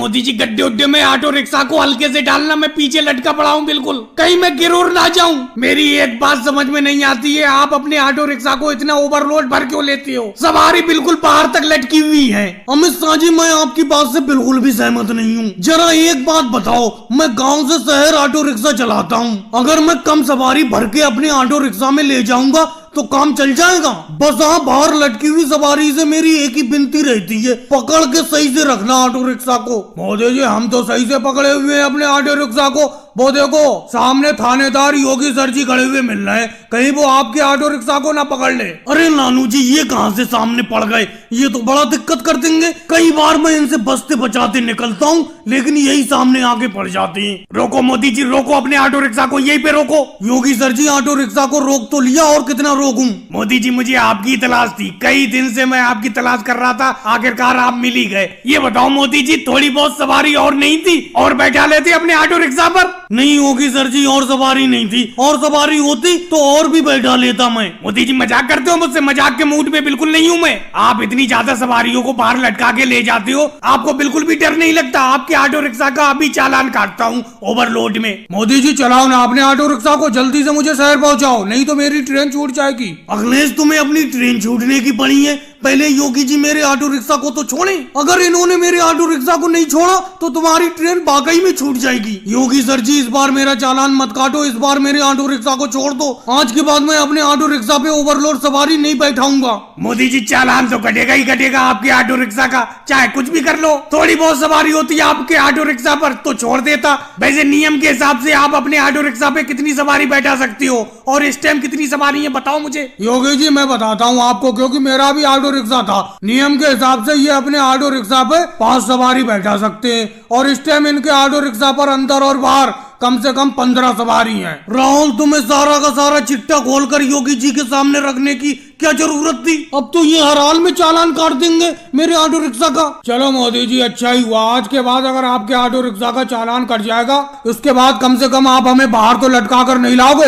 मोदी जी गड्ढे उड्ढे में auto rickshaw को हल्के से डालना, मैं पीछे लटका पड़ा हूँ बिल्कुल, कहीं मैं गिर उड़ ना जाऊं। मेरी एक बात समझ में नहीं आती है, आप अपने ऑटो रिक्शा को इतना ओवरलोड भर क्यों लेते हो? सवारी बिल्कुल बाहर तक लटकी हुई है। अमित शाह जी, मैं आपकी बात से बिल्कुल भी सहमत नहीं हूँ। जरा एक बात बताओ, मैं गाँव से शहर ऑटो रिक्शा चलाता हूँ, अगर मैं कम सवारी भर के अपने ऑटो रिक्शा में ले जाऊंगा तो काम चल जाएगा? बस बाहर लटकी हुई सवारी से मेरी एक ही विनती रहती है, पकड़ के सही से रखना ऑटो रिक्शा को। मोदी जी, हम तो सही से पकड़े हुए हैं अपने ऑटो रिक्शा को। वो देखो सामने थानेदार योगी सर जी खड़े हुए मिल रहे हैं, कहीं वो आपके ऑटो रिक्शा को ना पकड़ ले। अरे नानू जी, ये कहां से सामने पड़ गए? ये तो बड़ा दिक्कत कर देंगे। कई बार मैं इनसे बचते बचाते निकलता हूँ, लेकिन यही सामने आके पड़ जाती हैं। रोको मोदी जी, रोको अपने ऑटो रिक्शा को, यहीं पे रोको। योगी सर जी, ऑटो रिक्शा को रोक तो लिया, और कितना रोकूं? मोदी जी, मुझे आपकी तलाश थी, कई दिन से मैं आपकी तलाश कर रहा था, आखिरकार आप मिल ही गए। ये बताओ मोदी जी, थोड़ी बहुत सवारी और नहीं थी और बैठा लेते अपने ऑटो रिक्शा पर? नहीं होगी सर जी, और सवारी नहीं थी, और सवारी होती तो और भी बैठा लेता मैं। मोदी जी मजाक करते हो मुझसे? मजाक के मूड में बिल्कुल नहीं हूँ मैं। आप इतनी ज्यादा सवारियों को बाहर लटका के ले जाते हो, आपको बिल्कुल भी डर नहीं लगता? आपके ऑटो रिक्शा का अभी चालान काटता हूँ ओवरलोड में। मोदी जी, चलाओ ना अपने ऑटो रिक्शा को, जल्दी से मुझे शहर पहुँचाओ, नहीं तो मेरी ट्रेन छूट जाएगी। अखिलेश, तुम्हें अपनी ट्रेन छूटने की पड़ी है, पहले योगी जी मेरे ऑटो रिक्शा को तो छोड़े। अगर इन्होंने मेरे ऑटो रिक्शा को नहीं छोड़ा तो तुम्हारी ट्रेन वाकई में छूट जाएगी। योगी सर जी, इस बार मेरा चालान मत काटो, इस बार मेरे ऑटो रिक्शा को छोड़ दो। आज के बाद मैं अपने ऑटो रिक्शा पे ओवरलोड सवारी नहीं बैठाऊंगा। मोदी जी, चालान तो कटेगा ही कटेगा आपके ऑटो रिक्शा का, चाहे कुछ भी कर लो। थोड़ी बहुत सवारी होती है आपके ऑटो रिक्शा पर तो छोड़ देता। वैसे नियम के हिसाब से आप अपने ऑटो रिक्शा पे कितनी सवारी बैठा सकती हो, और इस टाइम कितनी सवारी है बताओ मुझे। योगी जी, मैं बताता हूँ आपको, क्योंकि मेरा भी ऑटो रिक्शा था। नियम के हिसाब से ये अपने ऑटो रिक्शा पे 5 सवारी बैठा सकते हैं, और इस टाइम इनके ऑटो रिक्शा पर अंदर और बाहर कम से कम 15 सवारी हैं। राहुल, तुम्हें सारा का सारा चिट्ठा खोलकर योगी जी के सामने रखने की क्या जरूरत थी? अब तो ये हर हाल में चालान काट देंगे मेरे ऑटो रिक्शा का। चलो मोदी जी, अच्छा ही हुआ। आज के बाद अगर आपके ऑटो रिक्शा का चालान कट जाएगा, उसके बाद कम से कम आप हमें बाहर तो लटका कर नहीं लाओगे।